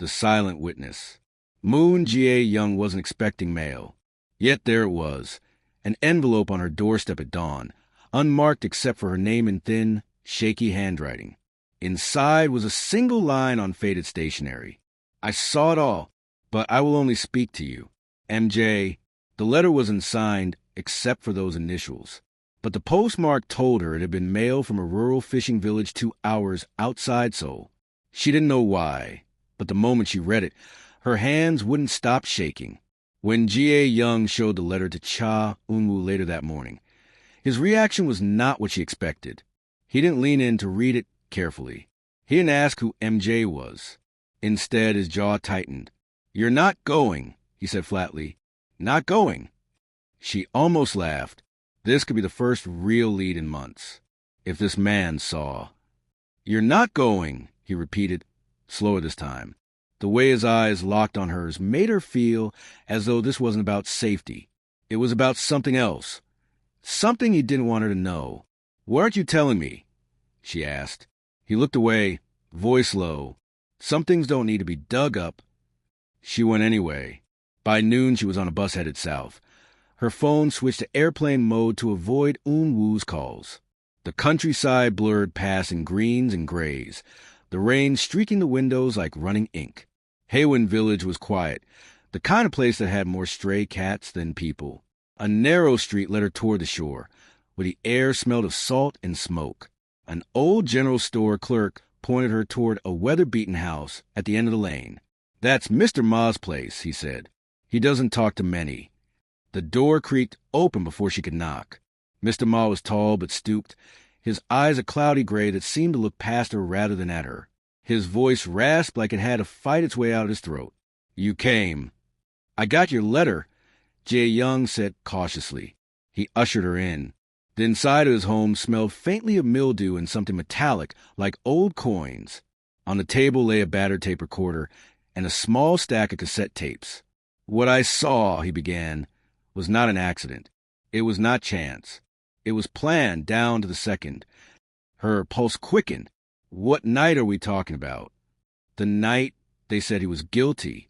The silent witness. Moon Jae-young wasn't expecting mail. Yet there it was, an envelope on her doorstep at dawn, unmarked except for her name in thin, shaky handwriting. Inside was a single line on faded stationery. I saw it all, but I will only speak to you. MJ. The letter wasn't signed except for those initials. But the postmark told her it had been mailed from a rural fishing village 2 hours outside Seoul. She didn't know why, but the moment she read it, her hands wouldn't stop shaking. When Jae-young showed the letter to Cha Eun Woo later that morning, his reaction was not what she expected. He didn't lean in to read it carefully. He didn't ask who MJ was. Instead, his jaw tightened. "You're not going," he said flatly. "Not going." She almost laughed. This could be the first real lead in months. If this man saw. "You're not going," he repeated, slower this time. The way his eyes locked on hers made her feel as though this wasn't about safety. It was about something else. Something he didn't want her to know. "Why aren't you telling me?" she asked. He looked away, voice low. Some things don't need to be dug up. She went anyway. By noon, she was on a bus headed south. Her phone switched to airplane mode to avoid Eun Woo's calls. The countryside blurred past in greens and grays, the rain streaking the windows like running ink. Haewon Village was quiet, the kind of place that had more stray cats than people. A narrow street led her toward the shore, where the air smelled of salt and smoke. An old general store clerk pointed her toward a weather-beaten house at the end of the lane. "That's Mr. Ma's place," he said. "He doesn't talk to many." The door creaked open before she could knock. Mr. Ma was tall but stooped, his eyes a cloudy gray that seemed to look past her rather than at her. His voice rasped like it had to fight its way out of his throat. "You came." "I got your letter," Jae-young said cautiously. He ushered her in. The inside of his home smelled faintly of mildew and something metallic, like old coins. On the table lay a battered tape recorder and a small stack of cassette tapes. "What I saw," he began, "was not an accident. It was not chance. It was planned down to the second." Her pulse quickened. "What night are we talking about?" "The night they said he was guilty."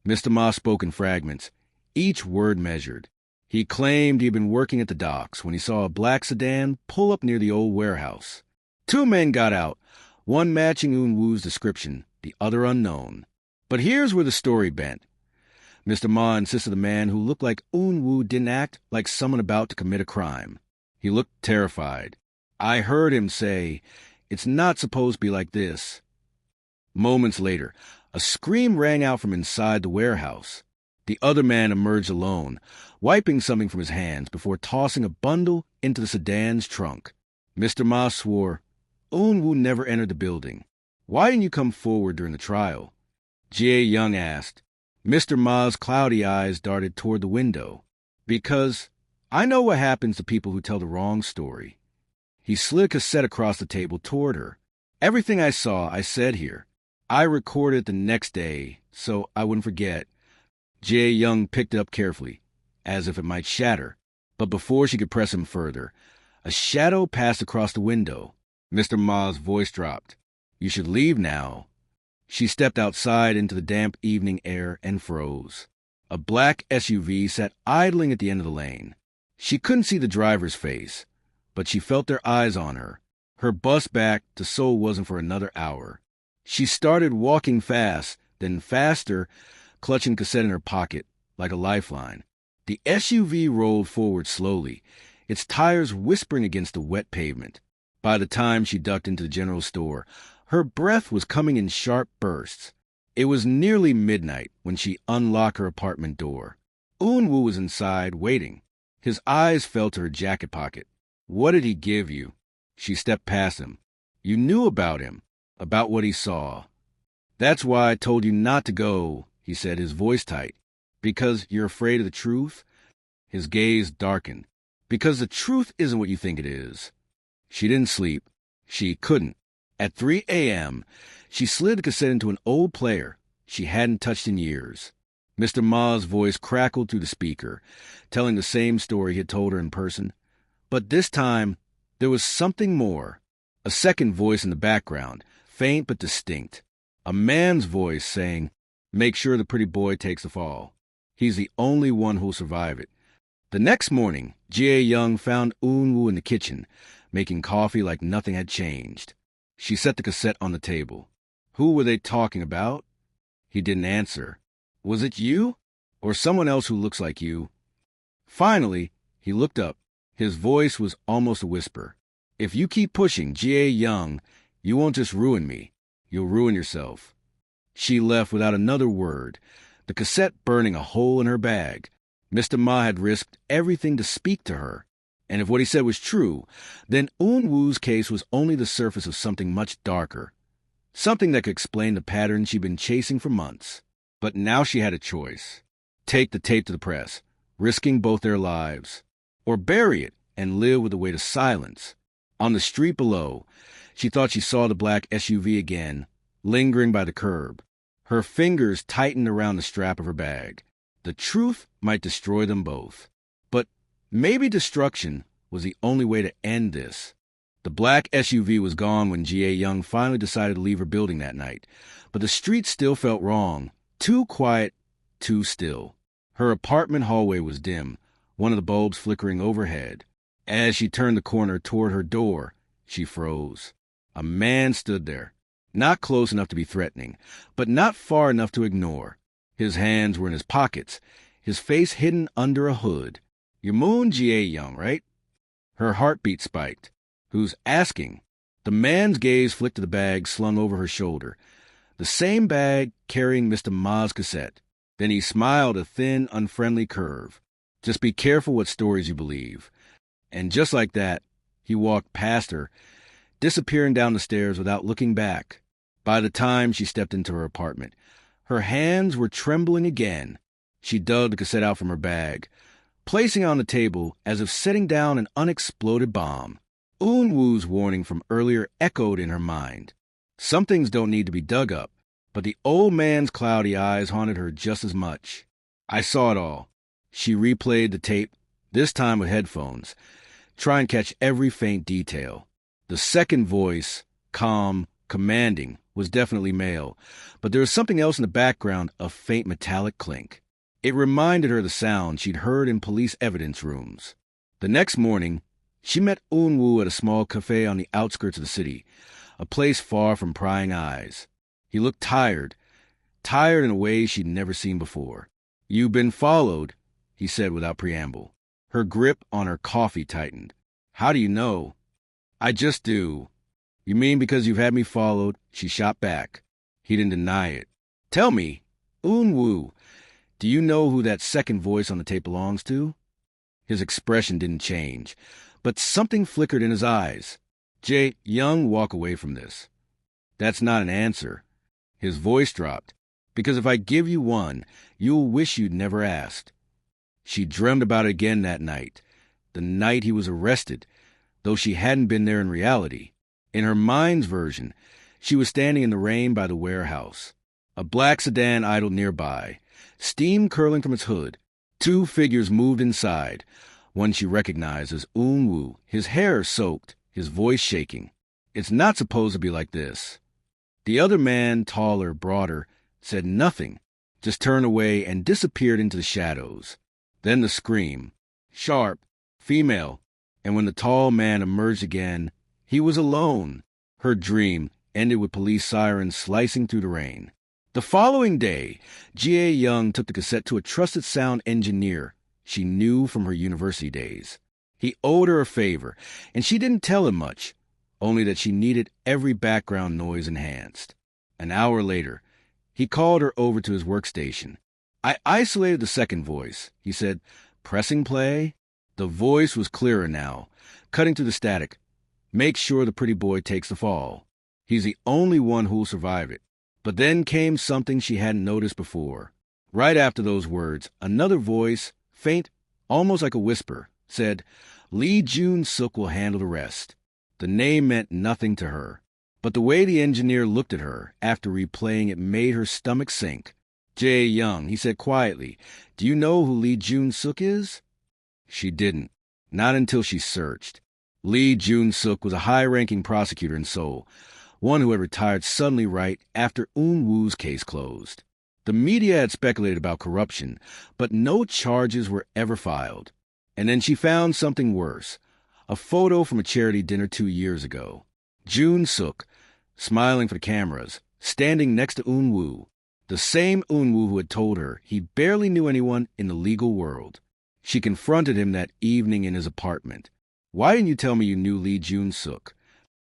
Mr. Ma spoke in fragments, each word measured. He claimed he had been working at the docks when he saw a black sedan pull up near the old warehouse. 2 men got out, one matching Eun Woo's description, the other unknown. But here's where the story bent. Mr. Ma insisted the man who looked like Eun Woo didn't act like someone about to commit a crime. He looked terrified. "I heard him say, 'It's not supposed to be like this.'" Moments later, a scream rang out from inside the warehouse. The other man emerged alone, wiping something from his hands before tossing a bundle into the sedan's trunk. Mr. Ma swore. "Eun Woo never entered the building. Why didn't you come forward during the trial?" Jae-young asked. Mr. Ma's cloudy eyes darted toward the window. "Because I know what happens to people who tell the wrong story." He slid a cassette across the table toward her. "Everything I saw, I said here. I recorded it the next day, so I wouldn't forget." Jae-young picked it up carefully, as if it might shatter. But before she could press him further, a shadow passed across the window. Mr. Ma's voice dropped. "You should leave now." She stepped outside into the damp evening air and froze. A black SUV sat idling at the end of the lane. She couldn't see the driver's face, but she felt their eyes on her. Her bus back to Seoul wasn't for another hour. She started walking fast, then faster, clutching cassette in her pocket like a lifeline. The SUV rolled forward slowly, its tires whispering against the wet pavement. By the time she ducked into the general store, her breath was coming in sharp bursts. It was nearly midnight when she unlocked her apartment door. Eun Woo was inside, waiting. His eyes fell to her jacket pocket. "What did he give you?" She stepped past him. "You knew about him, about what he saw." "That's why I told you not to go," he said, his voice tight. "Because you're afraid of the truth?" His gaze darkened. "Because the truth isn't what you think it is." She didn't sleep. She couldn't. At 3 a.m., she slid the cassette into an old player she hadn't touched in years. Mr. Ma's voice crackled through the speaker, telling the same story he had told her in person. But this time, there was something more. A second voice in the background, faint but distinct. A man's voice saying, "Make sure the pretty boy takes the fall. He's the only one who'll survive it." The next morning, Young found Eun Woo in the kitchen, making coffee like nothing had changed. She set the cassette on the table. Who were they talking about? He didn't answer. Was it you? Or someone else who looks like you? Finally, he looked up. His voice was almost a whisper. "If you keep pushing, Young, you won't just ruin me. You'll ruin yourself." She left without another word, the cassette burning a hole in her bag. Mr. Ma had risked everything to speak to her. And if what he said was true, then Eun Woo's case was only the surface of something much darker. Something that could explain the pattern she'd been chasing for months. But now she had a choice. Take the tape to the press, risking both their lives, or bury it and live with the weight of silence. On the street below, she thought she saw the black SUV again, lingering by the curb. Her fingers tightened around the strap of her bag. The truth might destroy them both. But maybe destruction was the only way to end this. The black SUV was gone when Young finally decided to leave her building that night. But the street still felt wrong. Too quiet, too still. Her apartment hallway was dim, one of the bulbs flickering overhead. As she turned the corner toward her door, she froze. A man stood there, not close enough to be threatening, but not far enough to ignore. His hands were in his pockets, his face hidden under a hood. "You're Moon Young, right?" Her heartbeat spiked. "Who's asking?" The man's gaze flicked to the bag slung over her shoulder. The same bag carrying Mr. Ma's cassette. Then he smiled a thin, unfriendly curve. "Just be careful what stories you believe." And just like that, he walked past her, disappearing down the stairs without looking back. By the time she stepped into her apartment, her hands were trembling again. She dug the cassette out from her bag, placing it on the table as if setting down an unexploded bomb. Eun Woo's warning from earlier echoed in her mind. Some things don't need to be dug up, but the old man's cloudy eyes haunted her just as much. "I saw it all." She replayed the tape, this time with headphones, trying to catch every faint detail. The second voice, calm, commanding, was definitely male, but there was something else in the background, a faint metallic clink. It reminded her of the sound she'd heard in police evidence rooms. The next morning, she met Eun Woo at a small cafe on the outskirts of the city, a place far from prying eyes. He looked tired in a way she'd never seen before. "You've been followed," he said without preamble. Her grip on her coffee tightened. "How do you know?" "I just do." "You mean because you've had me followed?" She shot back. He didn't deny it. "Tell me, Eun Woo, do you know who that second voice on the tape belongs to?" His expression didn't change, but something flickered in his eyes. Young, walk away from this. "That's not an answer." His voice dropped. "Because if I give you one, you'll wish you'd never asked." She dreamed about it again that night, the night he was arrested, though she hadn't been there in reality. In her mind's version, she was standing in the rain by the warehouse. A black sedan idled nearby, steam curling from its hood. Two figures moved inside. One she recognized as Eun Woo, his hair soaked, his voice shaking. "It's not supposed to be like this." The other man, taller, broader, said nothing, just turned away and disappeared into the shadows. Then the scream. Sharp, female, and when the tall man emerged again, he was alone. Her dream ended with police sirens slicing through the rain. The following day, Young took the cassette to a trusted sound engineer she knew from her university days. He owed her a favor, and she didn't tell him much, only that she needed every background noise enhanced. An hour later, he called her over to his workstation. "I isolated the second voice," he said, pressing play. The voice was clearer now, cutting through the static. "Make sure the pretty boy takes the fall. He's the only one who'll survive it." But then came something she hadn't noticed before. Right after those words, another voice, faint, almost like a whisper, said, "Lee Jun-suk will handle the rest." The name meant nothing to her, but the way the engineer looked at her after replaying it made her stomach sink. Young, he said quietly, "Do you know who Lee Jun-suk is?" She didn't, not until she searched. Lee Jun-suk was a high-ranking prosecutor in Seoul, one who had retired suddenly right after Eun Woo's case closed. The media had speculated about corruption, but no charges were ever filed. And then she found something worse, a photo from a charity dinner 2 years ago. Jun Suk, smiling for the cameras, standing next to Eun Woo, the same Eun Woo who had told her he barely knew anyone in the legal world. She confronted him that evening in his apartment. "Why didn't you tell me you knew Lee Jun Suk?"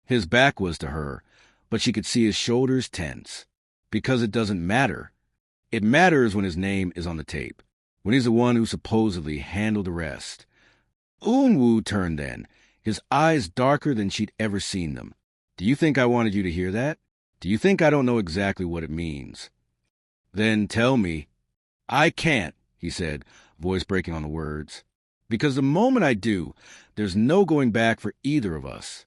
His back was to her, but she could see his shoulders tense. "Because it doesn't matter. It matters when his name is on the tape, when he's the one who supposedly handled the rest." Eun Woo turned then, his eyes darker than she'd ever seen them. "Do you think I wanted you to hear that? Do you think I don't know exactly what it means?" "Then tell me." "I can't," he said, voice breaking on the words. "Because the moment I do, there's no going back for either of us."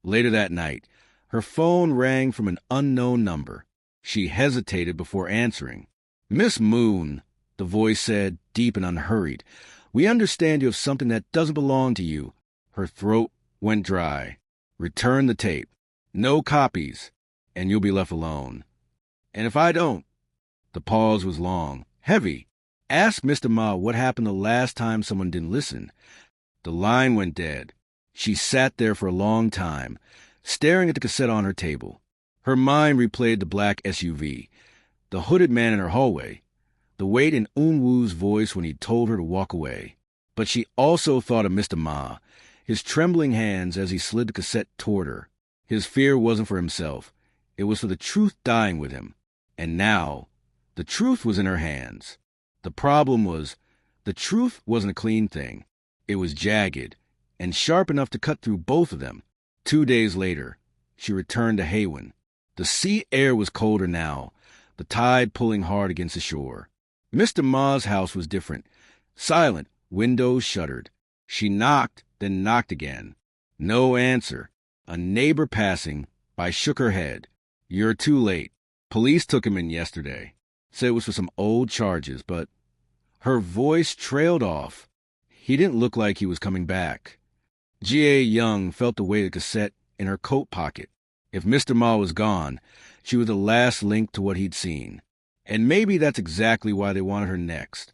Later that night, her phone rang from an unknown number. She hesitated before answering. "Miss Moon," the voice said, deep and unhurried, "we understand you have something that doesn't belong to you." Her throat went dry. "Return the tape. No copies, and you'll be left alone." "And if I don't?" The pause was long, heavy. "Ask Mr. Ma what happened the last time someone didn't listen." The line went dead. She sat there for a long time, staring at the cassette on her table. Her mind replayed the black SUV, the hooded man in her hallway, the weight in Eun Woo's voice when he told her to walk away. But she also thought of Mr. Ma, his trembling hands as he slid the cassette toward her. His fear wasn't for himself. It was for the truth dying with him. And now, the truth was in her hands. The problem was, the truth wasn't a clean thing. It was jagged and sharp enough to cut through both of them. 2 days later, she returned to Haewon. The sea air was colder now, the tide pulling hard against the shore. Mr. Ma's house was different. Silent, windows shuttered. She knocked, then knocked again. No answer. A neighbor passing by shook her head. "You're too late. Police took him in yesterday. Said it was for some old charges, but..." Her voice trailed off. He didn't look like he was coming back. Cha Young felt the weight of the cassette in her coat pocket. If Mr. Ma was gone, she was the last link to what he'd seen. And maybe that's exactly why they wanted her next.